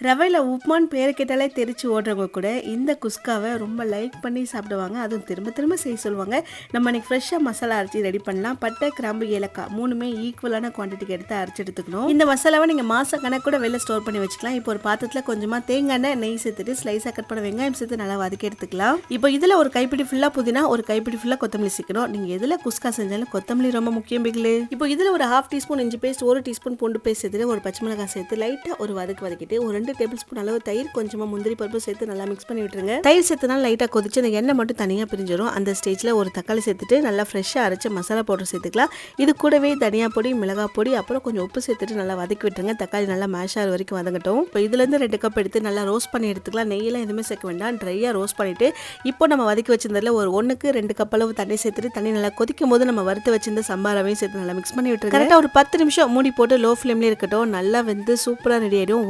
ரவையில் உப்புமான்னு பேர் கேட்டாலே தெரிச்சு ஓடுறவங்க கூட இந்த குஸ்காவை ரொம்ப லைக் பண்ணி சாப்பிடுவாங்க. அதுவும் திரும்ப திரும்ப செய்ய சொல்லுவாங்க. நம்ம இன்னைக்கு ஃப்ரெஷ்ஷாக மசாலா அரைச்சி ரெடி பண்ணலாம். பட்டை, கிராம்பு, ஏலக்காய் மூணுமே ஈக்குவலான குவான்டிட்டிக்கு எடுத்து அரைச்சி எடுத்துக்கணும். இந்த மசாலாவை நீங்கள் மாத கணக்கு கூட வெளில ஸ்டோர் பண்ணி வச்சுக்கலாம். இப்போ ஒரு பாத்திரத்தில் கொஞ்சமாக தேங்காய் எண்ணெய், நெய் சேர்த்துட்டு ஸ்லைஸாக கட் பண்ண வெங்காயம் சேர்த்து நல்லா வதக்கி எடுத்துக்கலாம். இப்போ இதில் ஒரு கைப்பிடி ஃபுல்லாக புதினா, ஒரு கைப்பிடி ஃபுல்லாக கொத்தமல்லி சேர்க்கணும். நீங்கள் எதில் குஸ்கா செஞ்சாலும் கொத்தமல்லி ரொம்ப முக்கியம் பிகிலு. இப்போ இதில் ஒரு 1/2 டீஸ்பூன் இஞ்சி பேஸ்ட், 1 டீஸ்பூன் பூண்டு பேஸ்ட் சேர்த்துட்டு ஒரு பச்சை மிளகாய் சேர்த்து லைட்டாக ஒரு வதக்கிட்டு ஒரு 2 டேபிள் ஸ்பூன் அளவு தயிர், கொஞ்சமா முந்திரி பருப்பு சேர்த்து நல்லா மிக்ஸ் பண்ணி விட்டுருங்க. தயிர் சேர்த்துனா லைட்டா கொதிச்சு அந்த எண்ணெய் மட்டும் தனியா பிரிஞ்சிடும். அந்த ஸ்டேஜ்ல ஒரு தக்காளி சேர்த்துட்டு நல்லா ஃப்ரெஷ்ஷா அரைச்ச மசாலா பவுடர் சேர்த்துக்கலாம். இது கூடவே தனியா பொடி, மிளகாய் பொடி, அப்புறம் கொஞ்சம் உப்பு சேர்த்துட்டு நல்லா வதக்கி விட்டுருங்க. தக்காளி நல்லா மேஷ் ஆகிற வரைக்கும் வதங்கட்டும். இப்போ இதுல இருந்து 2 கப் எடுத்து நல்லா ரோஸ்ட் பண்ணி எடுத்துக்கலாம். நெய்யெல்லாம் எதுவுமே சேர்க்க வேண்டாம், ட்ரையா ரோஸ்ட் பண்ணிட்டு இப்போ நம்ம வதக்கி வச்சிருந்ததுல ஒரு 1க்கு 2 கப் அளவு தண்ணி சேர்த்துட்டு தண்ணி நல்லா கொதிக்கும் போது நம்ம வறுத்து வச்சிருந்த சம்பாரவையும் சேர்த்து நல்லா மிக்ஸ் பண்ணி விட்டுருங்க. கரெக்டா ஒரு 10 நிமிஷம் மூடி போட்டு லோ ஃப்ளேம்ல இருக்கட்டும். நல்லா வந்து சூப்பரா ரெடி ஆயிடும்.